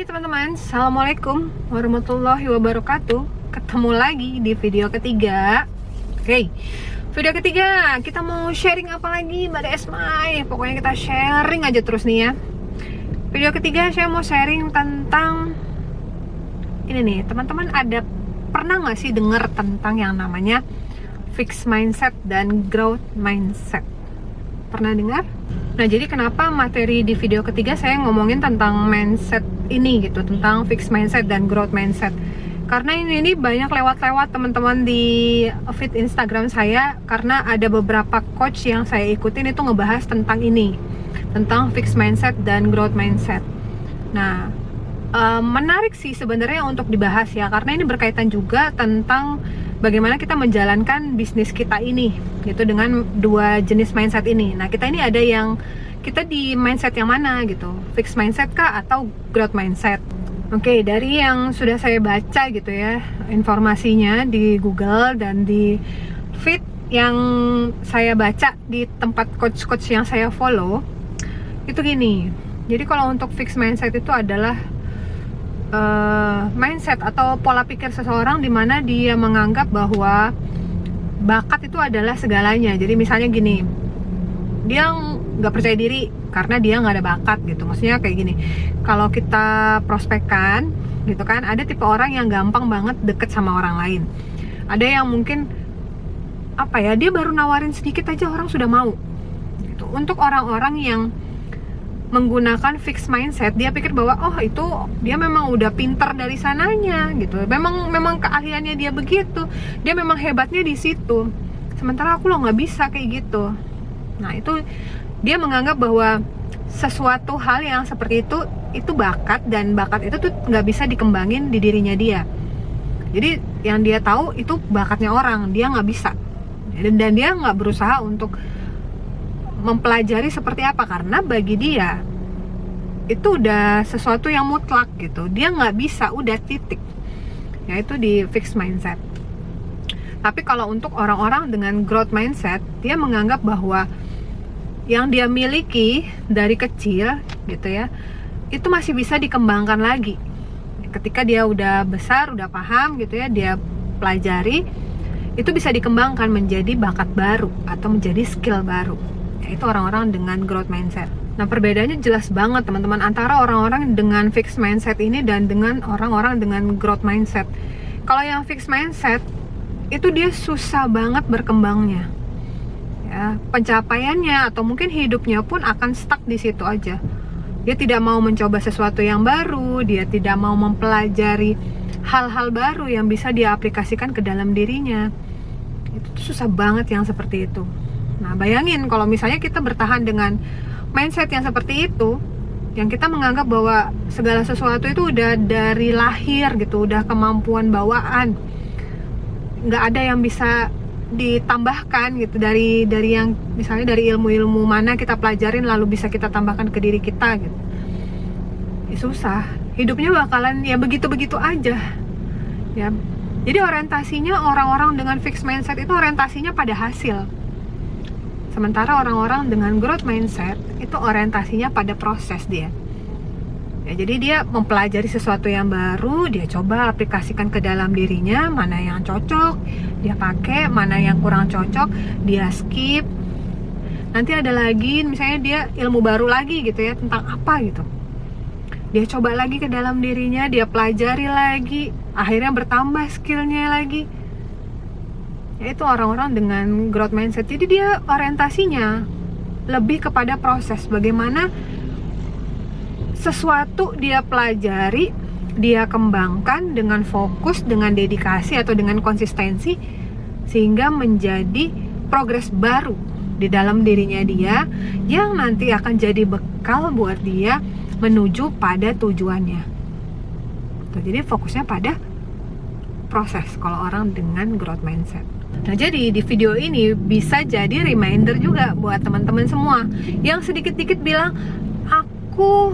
Hai teman-teman, Assalamualaikum warahmatullahi wabarakatuh. Ketemu lagi di video ketiga. Oke, video ketiga kita mau sharing apa lagi Mbak Esmai? Pokoknya kita sharing aja terus nih ya. Video ketiga saya mau sharing tentang ini nih, teman-teman pernah nggak sih dengar tentang yang namanya fixed mindset dan growth mindset? Pernah dengar? Nah, jadi kenapa materi di video ketiga saya ngomongin tentang mindset ini gitu, tentang fixed mindset dan growth mindset. Karena ini banyak lewat-lewat teman-teman di feed Instagram saya, karena ada beberapa coach yang saya ikutin itu ngebahas tentang ini, tentang fixed mindset dan growth mindset. Nah, menarik sih sebenarnya untuk dibahas ya, karena ini berkaitan juga tentang bagaimana kita menjalankan bisnis kita ini gitu dengan dua jenis mindset ini. Nah, kita ini ada yang kita di mindset yang mana gitu, fixed mindset kah atau growth mindset? Oke, dari yang sudah saya baca gitu ya, informasinya di Google dan di feed yang saya baca di tempat coach-coach yang saya follow, itu gini. Jadi kalau untuk fixed mindset itu adalah mindset atau pola pikir seseorang di mana dia menganggap bahwa bakat itu adalah segalanya. Jadi misalnya gini, dia nggak percaya diri karena dia nggak ada bakat gitu. Maksudnya kayak gini, kalau kita prospekkan gitu kan, ada tipe orang yang gampang banget deket sama orang lain. Ada yang mungkin apa ya, dia baru nawarin sedikit aja orang sudah mau gitu. Untuk orang-orang yang menggunakan fixed mindset, dia pikir bahwa oh itu dia memang udah pintar dari sananya gitu, memang keahliannya dia begitu, dia memang hebatnya di situ, sementara aku loh nggak bisa kayak gitu. Nah, itu dia menganggap bahwa sesuatu hal yang seperti itu bakat, dan bakat itu tuh nggak bisa dikembangin di dirinya dia. Jadi yang dia tahu itu bakatnya orang, dia nggak bisa, dan dia nggak berusaha untuk mempelajari seperti apa, karena bagi dia itu udah sesuatu yang mutlak gitu, dia nggak bisa, udah titik, yaitu di fixed mindset. Tapi kalau untuk orang-orang dengan growth mindset, dia menganggap bahwa yang dia miliki dari kecil gitu ya, itu masih bisa dikembangkan lagi ketika dia udah besar, udah paham gitu ya, dia pelajari, itu bisa dikembangkan menjadi bakat baru atau menjadi skill baru. Itu orang-orang dengan growth mindset. Nah, perbedaannya jelas banget teman-teman antara orang-orang dengan fixed mindset ini dan dengan orang-orang dengan growth mindset. Kalau yang fixed mindset itu dia susah banget berkembangnya ya, pencapaiannya atau mungkin hidupnya pun akan stuck di situ aja. Dia tidak mau mencoba sesuatu yang baru, dia tidak mau mempelajari hal-hal baru yang bisa dia aplikasikan ke dalam dirinya. Itu tuh susah banget yang seperti itu. Nah, bayangin kalau misalnya kita bertahan dengan mindset yang seperti itu, yang kita menganggap bahwa segala sesuatu itu udah dari lahir gitu, udah kemampuan bawaan, nggak ada yang bisa ditambahkan gitu dari yang misalnya dari ilmu-ilmu mana kita pelajarin lalu bisa kita tambahkan ke diri kita gitu. Susah, hidupnya bakalan ya begitu-begitu aja ya. Jadi orientasinya orang-orang dengan fixed mindset itu orientasinya pada hasil, sementara orang-orang dengan growth mindset itu orientasinya pada proses dia ya. Jadi dia mempelajari sesuatu yang baru, dia coba aplikasikan ke dalam dirinya, mana yang cocok dia pakai, mana yang kurang cocok dia skip. Nanti ada lagi misalnya dia ilmu baru lagi gitu ya, tentang apa gitu, dia coba lagi ke dalam dirinya, dia pelajari lagi, akhirnya bertambah skillnya lagi. Yaitu orang-orang dengan growth mindset. Jadi dia orientasinya lebih kepada proses, bagaimana sesuatu dia pelajari, dia kembangkan dengan fokus, dengan dedikasi atau dengan konsistensi, sehingga menjadi progres baru di dalam dirinya dia, yang nanti akan jadi bekal buat dia menuju pada tujuannya. Jadi fokusnya pada proses kalau orang dengan growth mindset. Nah, jadi di video ini bisa jadi reminder juga buat teman-teman semua yang sedikit-sedikit bilang, aku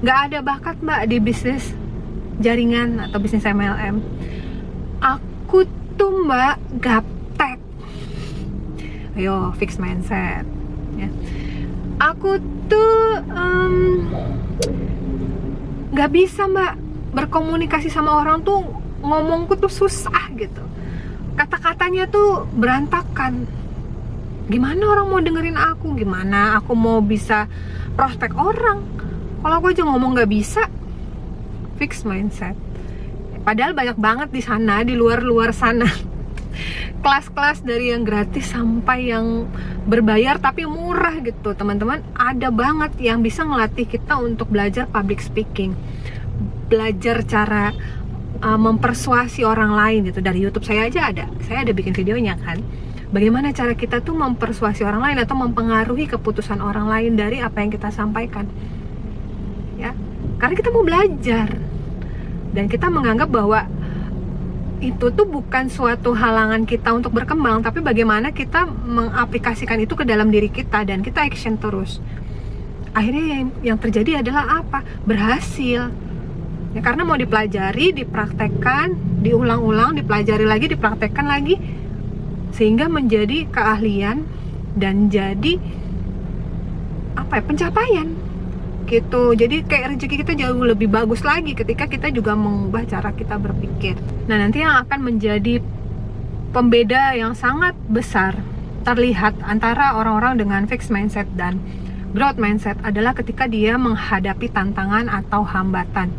nggak ada bakat mbak di bisnis jaringan atau bisnis MLM, aku tuh mbak gaptek. Ayo, fixed mindset ya. Aku tuh nggak bisa Mbak berkomunikasi sama orang tuh, ngomongku tuh susah gitu, kata-katanya tuh berantakan. Gimana orang mau dengerin aku? Gimana aku mau bisa prospek orang kalau aku aja ngomong nggak bisa? Fix mindset. Padahal banyak banget di sana, di luar sana kelas-kelas dari yang gratis sampai yang berbayar tapi murah gitu teman-teman. Ada banget yang bisa ngelatih kita untuk belajar public speaking, belajar cara mempersuasi orang lain gitu. Dari YouTube saya aja ada, saya ada bikin videonya kan, bagaimana cara kita tuh mempersuasi orang lain atau mempengaruhi keputusan orang lain dari apa yang kita sampaikan ya. Karena kita mau belajar dan kita menganggap bahwa itu tuh bukan suatu halangan kita untuk berkembang, tapi bagaimana kita mengaplikasikan itu ke dalam diri kita dan kita action terus. Akhirnya yang terjadi adalah apa? Berhasil. Ya, karena mau dipelajari, dipraktekkan, diulang-ulang, dipelajari lagi, dipraktekkan lagi, sehingga menjadi keahlian dan jadi apa ya, pencapaian gitu. Jadi kayak rezeki kita jauh lebih bagus lagi ketika kita juga mengubah cara kita berpikir. Nah, nanti yang akan menjadi pembeda yang sangat besar terlihat antara orang-orang dengan fixed mindset dan growth mindset adalah ketika dia menghadapi tantangan atau hambatan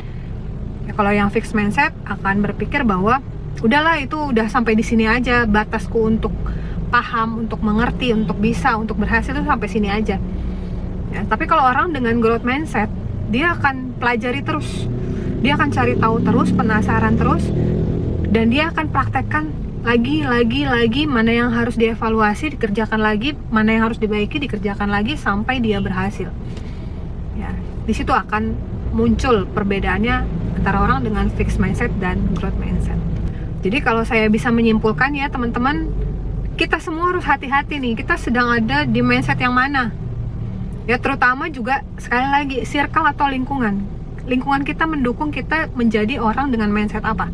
ya. Kalau yang fixed mindset akan berpikir bahwa udahlah, itu udah sampai di sini aja, batasku untuk paham, untuk mengerti, untuk bisa, untuk berhasil itu sampai sini aja ya. Tapi kalau orang dengan growth mindset, dia akan pelajari terus, dia akan cari tahu terus, penasaran terus, dan dia akan praktekkan lagi, mana yang harus dievaluasi, dikerjakan lagi, mana yang harus dibaiki, dikerjakan lagi sampai dia berhasil ya. Di situ akan muncul perbedaannya antara orang dengan fixed mindset dan growth mindset. Jadi kalau saya bisa menyimpulkan ya teman-teman, kita semua harus hati-hati nih, kita sedang ada di mindset yang mana ya. Terutama juga sekali lagi circle atau lingkungan kita mendukung kita menjadi orang dengan mindset apa.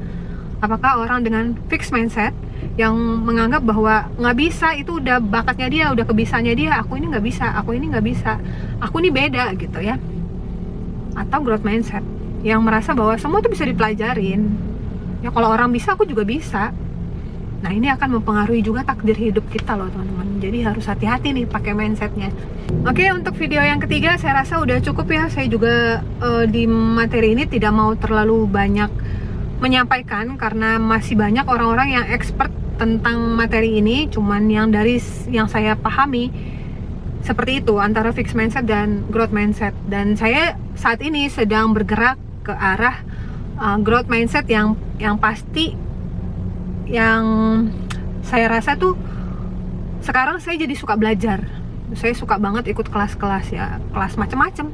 Apakah orang dengan fixed mindset yang menganggap bahwa nggak bisa, itu udah bakatnya dia, udah kebisaannya dia, aku ini nggak bisa, aku ini nggak bisa, aku ini beda gitu ya. Atau growth mindset yang merasa bahwa semua itu bisa dipelajarin ya, kalau orang bisa aku juga bisa. Nah, ini akan mempengaruhi juga takdir hidup kita loh teman-teman. Jadi harus hati-hati nih pakai mindsetnya. Oke, untuk video yang ketiga saya rasa udah cukup ya. Saya juga di materi ini tidak mau terlalu banyak menyampaikan karena masih banyak orang-orang yang expert tentang materi ini. Cuman yang dari yang saya pahami seperti itu, antara fixed mindset dan growth mindset. Dan saya saat ini sedang bergerak ke arah growth mindset yang pasti, yang saya rasa tuh sekarang saya jadi suka belajar. Saya suka banget ikut kelas-kelas ya, kelas macam-macam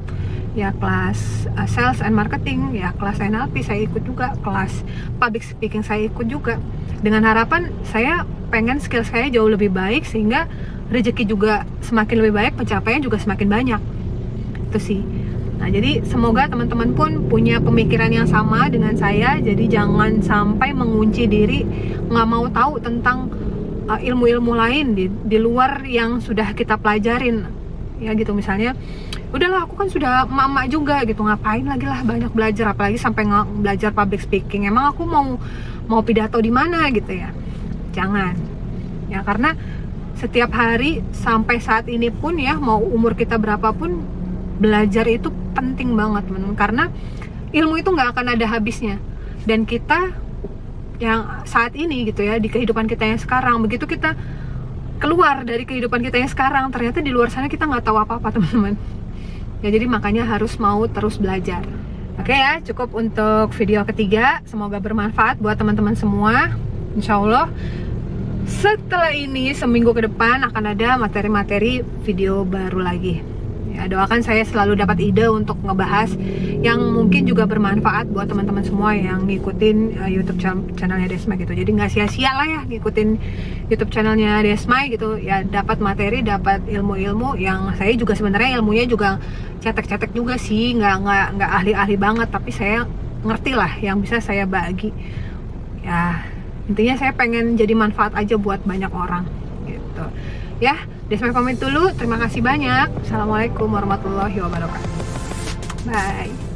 ya, kelas sales and marketing ya, kelas NLP saya ikut juga, kelas public speaking saya ikut juga, dengan harapan saya pengen skill saya jauh lebih baik sehingga rezeki juga semakin lebih baik, pencapaian juga semakin banyak. Itu sih. Nah, jadi semoga teman-teman pun punya pemikiran yang sama dengan saya. Jadi jangan sampai mengunci diri, nggak mau tahu tentang ilmu-ilmu lain di luar yang sudah kita pelajarin ya gitu. Misalnya, udahlah aku kan sudah emak-emak juga gitu, ngapain lagi lah banyak belajar, apalagi sampai belajar public speaking. Emang aku mau pidato di mana gitu ya. Jangan ya, karena setiap hari sampai saat ini pun ya, mau umur kita berapapun, belajar itu penting banget teman-teman, karena ilmu itu nggak akan ada habisnya. Dan kita yang saat ini gitu ya, di kehidupan kita yang sekarang, begitu kita keluar dari kehidupan kita yang sekarang, ternyata di luar sana kita nggak tahu apa-apa teman-teman ya. Jadi makanya harus mau terus belajar. Oke ya, cukup untuk video ketiga, semoga bermanfaat buat teman-teman semua. Insya Allah setelah ini seminggu ke depan akan ada materi-materi video baru lagi ya. Doakan saya selalu dapat ide untuk ngebahas yang mungkin juga bermanfaat buat teman-teman semua yang ngikutin YouTube channelnya Desmai gitu. Jadi nggak sia-sia lah ya ngikutin YouTube channelnya Desmai gitu ya, dapat materi, dapat ilmu-ilmu yang saya juga sebenarnya ilmunya juga cetek-cetek juga sih, nggak ahli-ahli banget, tapi saya ngerti lah yang bisa saya bagi ya. Intinya saya pengen jadi manfaat aja buat banyak orang gitu ya. Desmai pamit dulu, terima kasih banyak. Assalamualaikum warahmatullahi wabarakatuh. Bye.